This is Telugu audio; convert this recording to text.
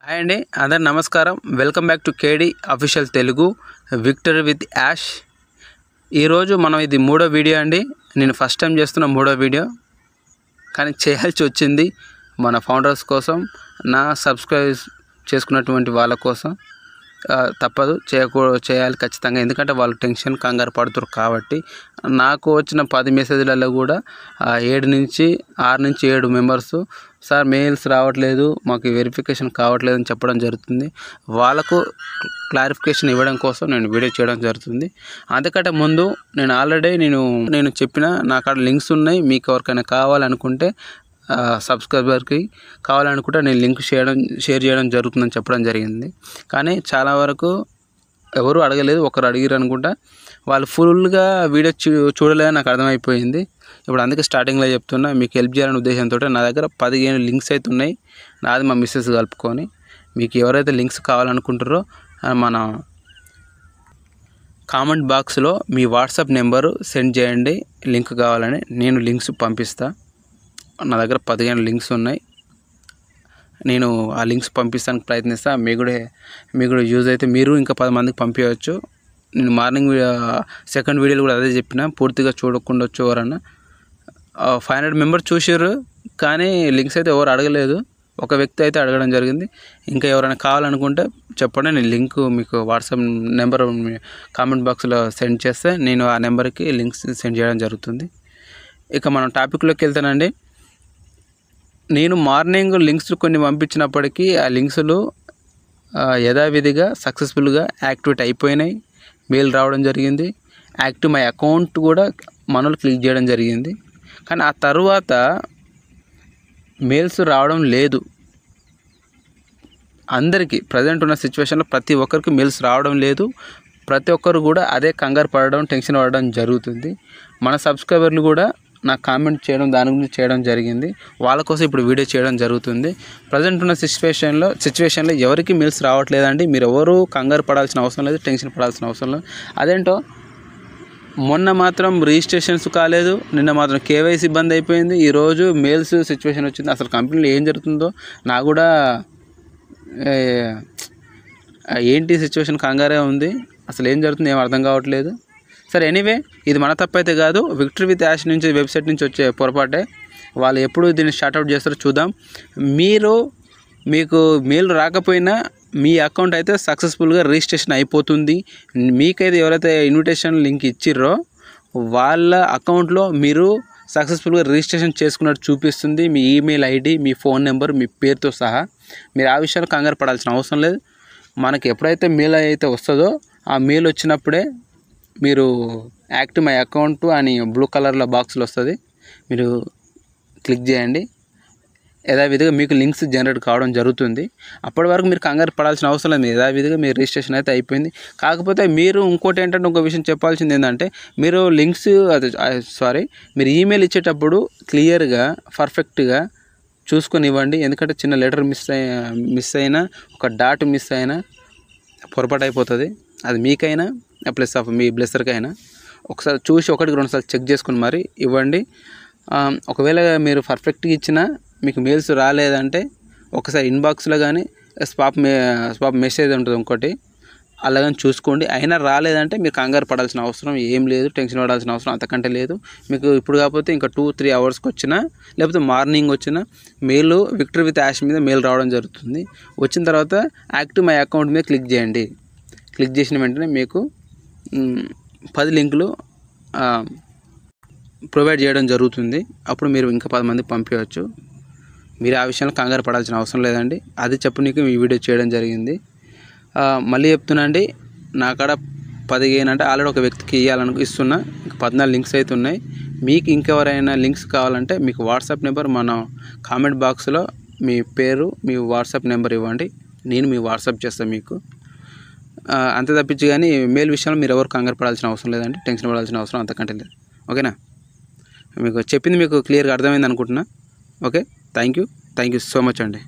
హాయ్ అండి, అందరు నమస్కారం. Welcome back to KD official Telugu victory with Yash. ఈరోజు మనం ఇది మూడో వీడియో అండి. నేను ఫస్ట్ టైం చేస్తున్న మూడో వీడియో, కానీ చేయాల్సి వచ్చింది మన ఫౌండర్స్ కోసం, నా సబ్స్క్రైబ్ చేసుకున్నటువంటి వాళ్ళ కోసం. తప్పదు, చేయాలి ఖచ్చితంగా, ఎందుకంటే వాళ్ళు టెన్షన్ కంగారు పడుతున్నారు కాబట్టి. నాకు వచ్చిన 10 మెసేజ్లలో కూడా 6 నుంచి 7 మెంబర్స్ సార్ మెయిల్స్ రావట్లేదు, మాకు వెరిఫికేషన్ కావట్లేదు అని చెప్పడం జరుగుతుంది. వాళ్ళకు క్లారిఫికేషన్ ఇవ్వడం కోసం నేను వీడియో చేయడం జరుగుతుంది. అంతకంటే ముందు నేను ఆల్రెడీ నేను చెప్పిన నా కాడ లింక్స్ ఉన్నాయి. మీకు ఎవరికైనా కావాలనుకుంటే సబ్స్క్రైబర్కి కావాలనుకుంటే నేను లింక్ షేర్ చేయడం జరుగుతుందని చెప్పడం జరిగింది. కానీ చాలా వరకు ఎవరు అడగలేదు, ఒకరు అడిగారు అనుకుంటా. వాళ్ళు ఫుల్గా వీడియో చూడలేదని నాకు అర్థమైపోయింది. ఇప్పుడు అందుకే స్టార్టింగ్లో చెప్తున్నా, మీకు హెల్ప్ చేయాలనే ఉద్దేశంతో నా దగ్గర 15 లింక్స్ అయితే ఉన్నాయి, నాది మా మిస్సెస్ కలుపుకొని. మీకు ఎవరైతే లింక్స్ కావాలనుకుంటారో మన కామెంట్ బాక్స్లో మీ వాట్సాప్ నెంబరు సెండ్ చేయండి, లింక్ కావాలని. నేను లింక్స్ పంపిస్తా. నా దగ్గర 15 లింక్స్ ఉన్నాయి. నేను ఆ లింక్స్ పంపిస్తానికి ప్రయత్నిస్తా. మీకు కూడా యూజ్ అయితే మీరు ఇంకా 10 మందికి పంపించవచ్చు. నేను మార్నింగ్ సెకండ్ వీడియోలో కూడా అదే చెప్పిన, పూర్తిగా చూడకుండొచ్చు ఎవరన్నా. 500 మెంబర్స్ చూసారు, కానీ లింక్స్ అయితే ఎవరు అడగలేదు. ఒక వ్యక్తి అయితే అడగడం జరిగింది. ఇంకా ఎవరైనా కావాలనుకుంటే చెప్పండి, నేను లింక్ మీకు వాట్సాప్ నెంబర్ కామెంట్ బాక్స్లో సెండ్ చేస్తే నేను ఆ నెంబర్కి లింక్స్ సెండ్ చేయడం జరుగుతుంది. ఇక మనం టాపిక్లోకి వెళ్తానండి. నేను మార్నింగ్ లింక్స్ కొన్ని పంపించినప్పటికీ ఆ లింక్స్లు యథావిధిగా సక్సెస్ఫుల్గా యాక్టివేట్ అయిపోయినాయి, మెయిల్ రావడం జరిగింది. యాక్టివ్ మై అకౌంట్ కూడా మనలో క్లిక్ చేయడం జరిగింది. కానీ ఆ తర్వాత మెయిల్స్ రావడం లేదు. అందరికీ ప్రజెంట్ ఉన్న సిచ్యువేషన్లో ప్రతి ఒక్కరికి మెయిల్స్ రావడం లేదు. ప్రతి ఒక్కరు కూడా అదే కంగారు పడడం, టెన్షన్ పడడం జరుగుతుంది. మన సబ్స్క్రైబర్లు కూడా నాకు కామెంట్ చేయడం, దాని గురించి చేయడం జరిగింది. వాళ్ళ కోసం ఇప్పుడు వీడియో చేయడం జరుగుతుంది. ప్రజెంట్ ఉన్న సిచ్యువేషన్లో ఎవరికి మెయిల్స్ రావట్లేదండి. మీరు ఎవరు కంగారు పడాల్సిన అవసరం లేదు, టెన్షన్ పడాల్సిన అవసరం లేదు. అదేంటో మొన్న మాత్రం రిజిస్ట్రేషన్స్ కాలేదు, నిన్న మాత్రం కేవైసీ బంద్ అయిపోయింది, ఈరోజు మెయిల్స్ సిచ్యువేషన్ వచ్చింది. అసలు కంపెనీలో ఏం జరుగుతుందో నాకు కూడా ఏంటి సిచ్యువేషన్ కంగారే ఉంది. అసలు ఏం జరుగుతుందో ఏం అర్థం కావట్లేదు. సరే, ఎనీవే, ఇది మన తప్పైతే కాదు, విక్టరీ విత్ యాష్ నుంచి వెబ్సైట్ నుంచి వచ్చే పొరపాటే. వాళ్ళు ఎప్పుడు దీన్ని స్టార్ట్అవుట్ చేస్తారో చూద్దాం. మీకు మెయిల్ రాకపోయినా మీ అకౌంట్ అయితే సక్సెస్ఫుల్గా రిజిస్ట్రేషన్ అయిపోతుంది. మీకైతే ఎవరైతే ఇన్విటేషన్ లింక్ ఇచ్చిర్రో వాళ్ళ అకౌంట్లో మీరు సక్సెస్ఫుల్గా రిజిస్ట్రేషన్ చేసుకున్నట్టు చూపిస్తుంది. మీ ఈమెయిల్ ఐడి, మీ ఫోన్ నెంబర్, మీ పేరుతో సహా. మీరు ఆ విషయాలు కంగారు పడాల్సిన అవసరం లేదు. మనకి ఎప్పుడైతే మెయిల్ అయితే వస్తుందో ఆ మెయిల్ వచ్చినప్పుడే మీరు యాక్టివ్ మై అకౌంట్ అని బ్లూ కలర్లో బాక్స్లో వస్తుంది, మీరు క్లిక్ చేయండి. యథావిధిగా మీకు లింక్స్ జనరేట్ కావడం జరుగుతుంది. అప్పటి వరకు మీరు కంగారు పడాల్సిన అవసరం లేదు. యథావిధిగా మీ రిజిస్ట్రేషన్ అయితే అయిపోయింది. కాకపోతే మీరు ఇంకోటి ఏంటంటే, ఇంకో విషయం చెప్పాల్సింది ఏంటంటే, మీరు మీరు ఈమెయిల్ ఇచ్చేటప్పుడు క్లియర్గా పర్ఫెక్ట్గా చూసుకొని ఇవ్వండి. ఎందుకంటే చిన్న లెటర్ మిస్ అయినా, ఒక డాట్ మిస్ అయినా పొరపాటు అయిపోతుంది. అది మీకైనా ప్లస్ మీ బ్లెస్సర్కైనా ఒకసారి చూసి 1-2 సార్లు చెక్ చేసుకుని మరి ఇవ్వండి. ఒకవేళ మీరు పర్ఫెక్ట్గా ఇచ్చినా మీకు మెయిల్స్ రాలేదంటే ఒకసారి ఇన్బాక్స్లో కానీ స్పాప్ మెసేజ్ ఉంటుంది ఇంకోటి, అలాగని చూసుకోండి. అయినా రాలేదంటే మీరు కంగారు పడాల్సిన అవసరం ఏం లేదు, టెన్షన్ పడాల్సిన అవసరం అంతకంటే లేదు. మీకు ఇప్పుడు కాకపోతే ఇంకా 2-3 అవర్స్కి వచ్చినా, లేకపోతే మార్నింగ్ వచ్చినా మెయిల్ విక్టరీ విత్ యాష్ మీద మెయిల్ రావడం జరుగుతుంది. వచ్చిన తర్వాత యాక్టివ్ మై అకౌంట్ మీద క్లిక్ చేయండి. క్లిక్ చేసిన వెంటనే మీకు 10 లింకులు ప్రొవైడ్ చేయడం జరుగుతుంది. అప్పుడు మీరు ఇంకా 10 మందికి పంపించవచ్చు. మీరు ఆ విషయంలో కంగారు పడాల్సిన అవసరం లేదండి. అది చెప్పనీకి ఈ వీడియో చేయడం జరిగింది. మళ్ళీ చెప్తున్నా అండి, నా కాడ 15 అంటే ఆల్రెడీ ఒక వ్యక్తికి ఇస్తున్నా. ఇంకా 14 లింక్స్ అయితే ఉన్నాయి. మీకు ఇంకెవరైనా లింక్స్ కావాలంటే మీకు వాట్సాప్ నెంబర్ మన కామెంట్ బాక్స్లో మీ పేరు, మీ వాట్సాప్ నెంబర్ ఇవ్వండి, నేను మీ వాట్సాప్ చేస్తాను మీకు. అంతే తప్పించి కానీ మెయిల్ విషయంలో మీరు ఎవరు కంగారు పడాల్సిన అవసరం లేదండి, టెన్షన్ పడాల్సిన అవసరం అంతకంటే లేదు. ఓకేనా? మీకు చెప్పింది మీకు క్లియర్గా అర్థమైంది అనుకుంటున్నా. Okay, thank you so much అండి.